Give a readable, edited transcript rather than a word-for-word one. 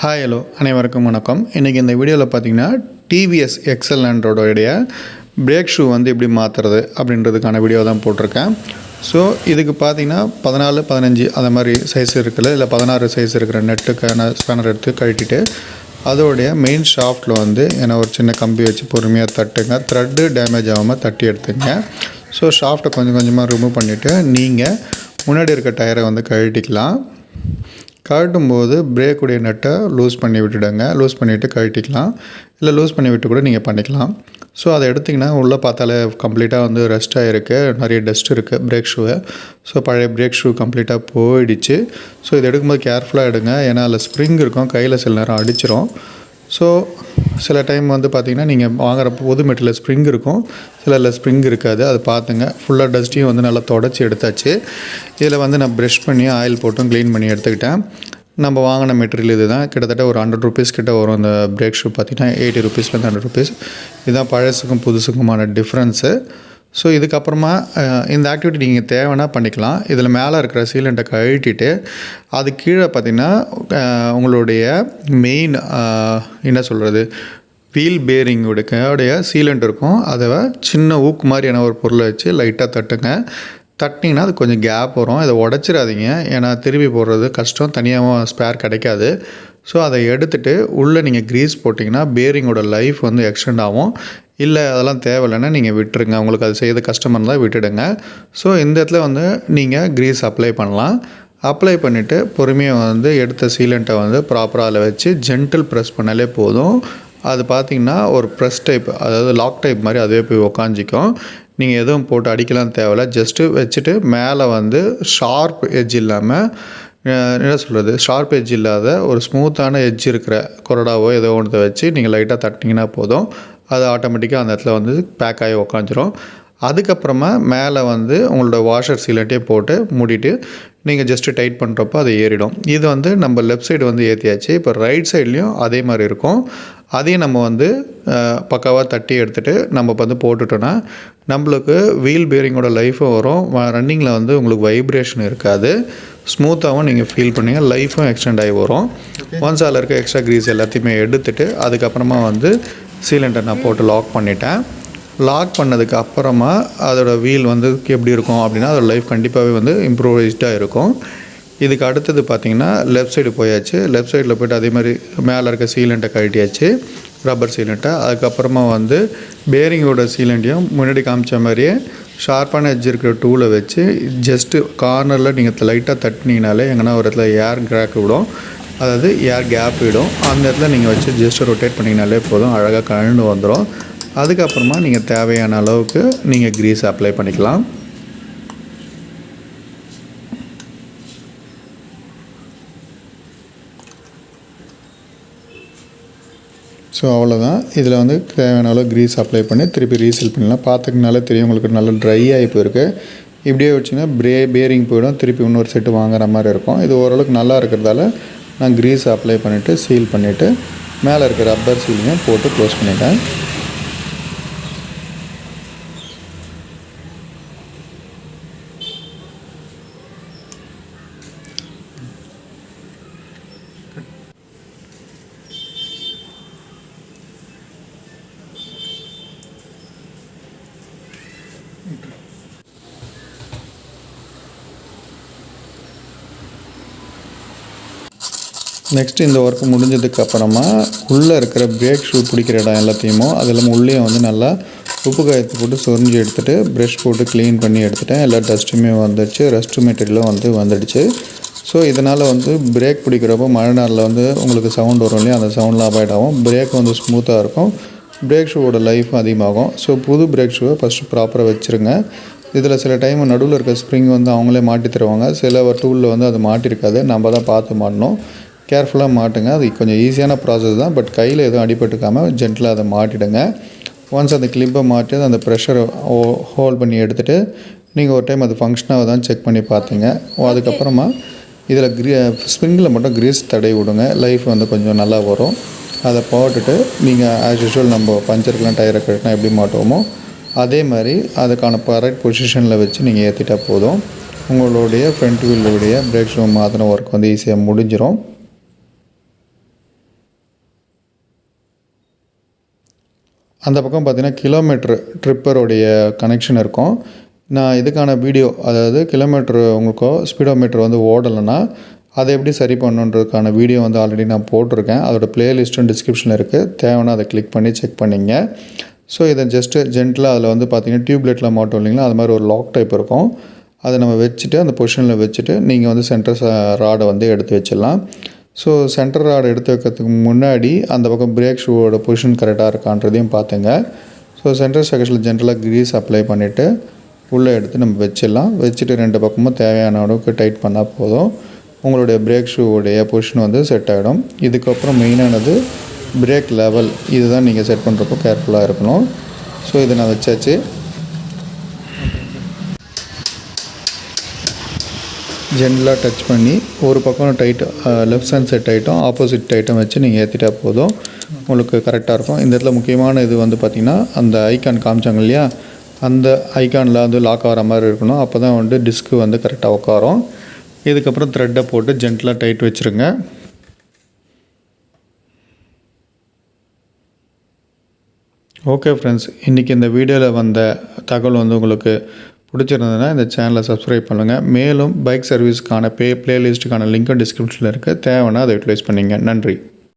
Hi hello அனைவருக்கும் வணக்கம். இன்றைக்கி இந்த வீடியோவில் பார்த்தீங்கன்னா டிவிஎஸ் எக்ஸலண்டோடைய பிரேக் ஷூ வந்து எப்படி மாற்றுறது அப்படின்றதுக்கான வீடியோ தான் போட்டிருக்கேன். ஸோ இதுக்கு பார்த்தீங்கன்னா 14, 15 அந்த மாதிரி சைஸ் இருக்குல்ல, இல்லை 16 சைஸ் இருக்கிற நெட்டுக்கான ஸ்பேனர் எடுத்து கழட்டிட்டு அதோடைய மெயின் ஷாஃப்ட்டில் வந்து ஏன்னா ஒரு சின்ன கம்பி வச்சு பொறுமையாக தட்டுங்க. த்ரெட்டு டேமேஜ் ஆகாமல் தட்டி எடுத்துங்க. ஸோ ஷாஃப்ட்டை கொஞ்சம் கொஞ்சமாக ரிமூவ் பண்ணிவிட்டு நீங்கள் முன்னாடி இருக்க டயரை வந்து கழட்டிக்கலாம். கழட்டும்போது பிரேக்குடைய நட்டை லூஸ் பண்ணி விட்டுடுங்க. லூஸ் பண்ணிவிட்டு கழட்டிக்கலாம், இல்லை லூஸ் பண்ணி விட்டு கூட நீங்கள் பண்ணிக்கலாம். ஸோ அதை எடுத்திங்கன்னா உள்ளே பார்த்தாலே கம்ப்ளீட்டாக வந்து ரெஸ்ட் ஆகிருக்கு, நிறைய டஸ்ட் இருக்குது பிரேக் ஷூவை. ஸோ பழைய பிரேக் ஷூ கம்ப்ளீட்டாக போயிடுச்சு. ஸோ இது எடுக்கும்போது கேர்ஃபுல்லாக எடுங்க, ஏன்னா அதில் ஸ்ப்ரிங் இருக்கும், கையில் சில நேரம் அடிச்சிடும். ஸோ சில டைம் வந்து பார்த்திங்கன்னா நீங்கள் வாங்குகிற புது மெட்டீரியல் ஸ்ப்ரிங் இருக்கும், சில ஸ்ப்ரிங் இருக்காது, அது பார்த்துங்க. ஃபுல்லாக டஸ்ட்டையும் வந்து நல்லா தொடச்சி எடுத்தாச்சு. இதில் வந்து நான் ப்ரஷ் பண்ணி ஆயில் போட்டும் க்ளீன் பண்ணி எடுத்துக்கிட்டேன். நம்ம வாங்கின மெட்டீரியல் இது தான். கிட்டத்தட்ட ஒரு 100 ருபீஸ் கிட்ட வரும். அந்த பிரேக் ஷூ பார்த்திங்கன்னா 80 ருபீஸ்லேருந்து 100 ருபீஸ். இதுதான் பழசுக்கும் புதுசுக்குமான டிஃப்ரென்ஸு. ஸோ இதுக்கப்புறமா இந்த ஆக்டிவிட்டி நீங்கள் தேவைன்னா பண்ணிக்கலாம். இதில் மேலே இருக்கிற சீலண்ட்டை கழட்டிட்டு அது கீழே பார்த்திங்கன்னா உங்களுடைய மெயின் என்ன சொல்கிறது வீல் பேரிங்கோடைய சீலண்ட் இருக்கும். அதை சின்ன ஊக்கு மாதிரியான ஒரு பொருளை வச்சு லைட்டாக தட்டுங்க. தட்டினீங்கன்னா அது கொஞ்சம் கேப் வரும். இதை உடச்சிடாதீங்க, ஏன்னா திருப்பி போடுறது கஷ்டம், தனியாகவும் ஸ்பேர் கிடைக்காது. ஸோ அதை எடுத்துகிட்டு உள்ளே நீங்கள் க்ரீஸ் போட்டிங்கன்னா பேரிங்கோட லைஃப் வந்து எக்ஸ்டெண்ட் ஆகும். இல்லை அதெல்லாம் தேவையில்லைன்னா நீங்கள் விட்டுருங்க, உங்களுக்கு அது செய்யறது கஷ்டமாக இருந்தால் விட்டுடுங்க. ஸோ இந்த இடத்துல வந்து நீங்கள் க்ரீஸ் அப்ளை பண்ணலாம். அப்ளை பண்ணிவிட்டு பொறுமையாக வந்து எடுத்த சீலண்ட்டை வந்து ப்ராப்பராக அதில் வச்சு ஜென்டில் ப்ரெஸ் பண்ணாலே போதும். அது பார்த்திங்கன்னா ஒரு ப்ரெஸ் டைப், அதாவது லாக் டைப் மாதிரி அதுவே போய் உக்காஞ்சிக்கும். நீங்கள் எதுவும் போட்டு அடிக்கலாம் தேவையில்ல, ஜஸ்ட்டு வச்சுட்டு மேலே வந்து ஷார்ப் எட்ஜ் இல்லாமல் என்ன சொல்கிறது ஷார்ப் எட்ஜ் இல்லாத ஒரு ஸ்மூத்தான எட்ஜ் இருக்கிற கொரடாவோ ஏதோ ஒன்றத்தை வச்சு நீங்கள் லைட்டாக தட்டிங்கன்னா போதும். அது ஆட்டோமேட்டிக்காக அந்த இடத்துல வந்து பேக் ஆகி உக்காந்துரும். அதுக்கப்புறமா மேலே வந்து உங்களோட வாஷர் சீலண்ட்டே போட்டு மூடிட்டு நீங்கள் ஜஸ்ட்டு டைட் பண்ணுறப்போ அது ஏறிடும். இது வந்து நம்ம லெஃப்ட் சைடு வந்து ஏற்றியாச்சு. இப்போ ரைட் சைட்லேயும் அதே மாதிரி இருக்கும். அதையும் நம்ம வந்து பக்காவாக தட்டி எடுத்துகிட்டு நம்ம வந்து போட்டுட்டோன்னா நம்மளுக்கு வீல் பேரிங்கோட லைஃபும் வரும். ரன்னிங்கில் வந்து உங்களுக்கு வைப்ரேஷன் இருக்காது, ஸ்மூத்தாகவும் நீங்கள் ஃபீல் பண்ணுங்க, லைஃபும் எக்ஸ்டெண்ட் ஆகி வரும். ஒன்ஸ் அதில் இருக்க எக்ஸ்ட்ரா க்ரீஸ் எல்லாத்தையுமே எடுத்துகிட்டு அதுக்கப்புறமா வந்து சீலண்டை நான் போட்டு லாக் பண்ணிட்டேன். லாக் பண்ணதுக்கு அப்புறமா அதோட வீல் வந்து எப்படி இருக்கும் அப்படின்னா அதோட லைஃப் கண்டிப்பாகவே வந்து இம்ப்ரூவைஸ்டாக இருக்கும். இதுக்கு அடுத்தது பார்த்திங்கன்னா லெஃப்ட் சைடு போயாச்சு. லெஃப்ட் சைடில் போய்ட்டு அதே மாதிரி மேலே இருக்க சீலண்ட்டை கழட்டியாச்சு, ரப்பர் சீலண்ட்டை. அதுக்கப்புறமா வந்து பேரிங்கோட சீலண்ட்டையும் முன்னாடி காமிச்ச மாதிரியே ஷார்ப்பான எட்ஜ் இருக்கிற டூலை வச்சு ஜஸ்ட்டு கார்னரில் நீங்கள் லைட்டாக தட்டினீங்கனாலே எங்கன்னா ஒரு இடத்துல ஏர் கிராக் விடும், அதாவது ஏர் கேப் விடும். அந்த இடத்துல நீங்கள் வச்சு ஜஸ்ட்டு ரொட்டேட் பண்ணிங்கனாலே போதும், அழகாக கழண்டு வந்துடும். அதுக்கப்புறமா நீங்கள் தேவையான அளவுக்கு நீங்கள் க்ரீஸ் அப்ளை பண்ணிக்கலாம். ஸோ அவ்வளோதான். இதில் வந்து தேவையான அளவு க்ரீஸ் அப்ளை பண்ணி திருப்பி ரீசீல் பண்ணலாம். பார்த்துக்கினாலே தெரியும் உங்களுக்கு நல்லா ட்ரை ஆகி போயிருக்கு. இப்படியே வச்சிங்கன்னா பேரிங் போயிடும், திருப்பி இன்னொரு செட்டு வாங்குற மாதிரி இருக்கும். இது ஓரளவுக்கு நல்லா இருக்கிறதால நான் க்ரீஸ் அப்ளை பண்ணிவிட்டு சீல் பண்ணிவிட்டு மேலே இருக்கிற ரப்பர் சீலையும் போட்டு க்ளோஸ் பண்ணிட்டேன். நெக்ஸ்ட்டு இந்த ஒர்க்கு முடிஞ்சதுக்கப்புறமா உள்ளே இருக்கிற பிரேக் ஷூ பிடிக்கிற இடம் எல்லாத்தையுமோ அது இல்லாமல் உள்ளே வந்து நல்லா உப்பு காயத்தை போட்டு சொரிஞ்சு எடுத்துகிட்டு ப்ரஷ் போட்டு க்ளீன் பண்ணி எடுத்துட்டேன். எல்லா டஸ்ட்டுமே வந்துடுச்சு, ரெஸ்ட் மெட்டீரியலும் வந்து வந்துடுச்சு. ஸோ இதனால் வந்து பிரேக் பிடிக்கிறப்போ மழை நாளில் வந்து உங்களுக்கு சவுண்ட் வரும் இல்லையா, அந்த சவுண்ட்லாம் அவாய்ட் ஆகும். பிரேக் வந்து ஸ்மூத்தாக இருக்கும், பிரேக் ஷூவோட லைஃப்பும் அதிகமாகும். ஸோ புது பிரேக் ஷூவை ஃபஸ்ட்டு ப்ராப்பராக வச்சுருங்க. இதில் சில டைம் நடுவில் இருக்க ஸ்ப்ரிங் வந்து அவங்களே மாட்டி தருவாங்க, சில டூலில் வந்து அது மாட்டிருக்காது, நம்ம தான் பார்த்து மாட்டணும். கேர்ஃபுல்லாக மாட்டுங்க. அது கொஞ்சம் ஈஸியான ப்ராசஸ் தான், பட் கையில் எதுவும் அடிபட்டுக்காமல் ஜென்டிலாக அதை மாட்டிடுங்க. ஒன்ஸ் அந்த கிளிப்பை மாட்டி அந்த ப்ரெஷரை ஹோல்ட் பண்ணி எடுத்துகிட்டு நீங்கள் ஒரு டைம் அது ஃபங்க்ஷனாக தான் செக் பண்ணி பார்த்துங்க. அதுக்கப்புறமா இதில் ஸ்ப்ரிங்கில் மட்டும் க்ரீஸ் தடவி விடுங்க, லைஃப் வந்து கொஞ்சம் நல்லா வரும். அதை போட்டுட்டு நீங்கள் ஆஸ் யூஷுவல் நம்ம பஞ்சருக்கெலாம் டயரை கட்டினா எப்படி மாட்டுவோமோ அதே மாதிரி அதுக்கான கரெக்ட் பொசிஷனில் வச்சு நீங்கள் ஏற்றிட்டா போதும். உங்களுடைய ஃப்ரண்ட் வீலுடைய பிரேக் ஷூ மாற்றின ஒர்க் வந்து ஈஸியாக முடிஞ்சிடும். அந்த பக்கம் பார்த்திங்கன்னா கிலோமீட்ரு ட்ரிப்பருடைய கனெக்ஷன் இருக்கும். நான் இதுக்கான வீடியோ, அதாவது கிலோமீட்ரு உங்களுக்கு ஸ்பீடோமீட்டர் வந்து ஓடலைன்னா அதை எப்படி சரி பண்ணணுன்றதுக்கான வீடியோ வந்து ஆல்ரெடி நான் போட்டிருக்கேன். அதோட ப்ளேலிஸ்ட்டும் டிஸ்கிரிப்ஷனில் இருக்குது. தேவைன்னா அதை கிளிக் பண்ணி செக் பண்ணிங்க. ஸோ இதை ஜஸ்ட்டு ஜென்டலாக அதில் வந்து பார்த்திங்கன்னா டியூப்லைட்டில் மாட்டோம் இல்லைங்களா, அது மாதிரி ஒரு லாக் டைப் இருக்கும். அதை நம்ம வச்சுட்டு அந்த பொசிஷனில் வச்சுட்டு நீங்கள் வந்து சென்டர் ராடை வந்து எடுத்து வச்சிடலாம். ஸோ சென்டர் ராடை எடுத்து வைக்கிறதுக்கு முன்னாடி அந்த பக்கம் பிரேக் ஷூவோட பொசிஷன் கரெக்டாக இருக்கான்றதையும் பார்த்துங்க. ஸோ சென்டர் ஸ்ட்ரக்சரில் ஜென்ரலாக க்ரீஸ் அப்ளை பண்ணிவிட்டு உள்ளே எடுத்து நம்ம வச்சிடலாம். வச்சுட்டு 2 பக்கமும் தேவையான அளவுக்கு டைட் பண்ணால் போதும். உங்களுடைய பிரேக் ஷூவோடைய பொசிஷன் வந்து செட் ஆகிடும். இதுக்கப்புறம் மெயினானது பிரேக் லெவல். இதுதான் நீங்கள் செட் பண்ணுறப்போ கேர்ஃபுல்லாக இருக்கணும். ஸோ இதை நான் வச்சாச்சு. ஜென்ரலாக டச் பண்ணி ஒரு பக்கம் டைட் லெஃப்ட் ஹேண்ட் செட் டைட்டும் ஆப்போசிட் டைட்டும் வச்சு நீங்கள் ஏற்றிட்டா போதும், உங்களுக்கு கரெக்டாக இருக்கும். இந்த இடத்துல முக்கியமான இது வந்து பார்த்திங்கன்னா அந்த ஐக்கான் காமிச்சாங்க இல்லையா, அந்த ஐக்கானில் வந்து லாக் ஆகிற மாதிரி இருக்கணும். அப்போ தான் வந்து டிஸ்க்கு வந்து கரெக்டாக உட்காரும். இதுக்கப்புறம் த்ரெட்டை போட்டு ஜென்டலாக டைட் வச்சுருங்க. ஓகே ஃப்ரெண்ட்ஸ், இன்றைக்கி இந்த வீடியோவில் வந்த தகவல் வந்து உங்களுக்கு பிடிச்சிருந்ததுன்னா இந்த சேனலை சப்ஸ்கிரைப் பண்ணுங்கள். மேலும் பைக் சர்வீஸ்க்கான ப்ளேலிஸ்ட்டுக்கான லிங்க்கும் டிஸ்கிரிப்ஷனில் இருக்குது. தேவைன்னா அதை யூட்டிலைஸ் பண்ணிங்க. நன்றி.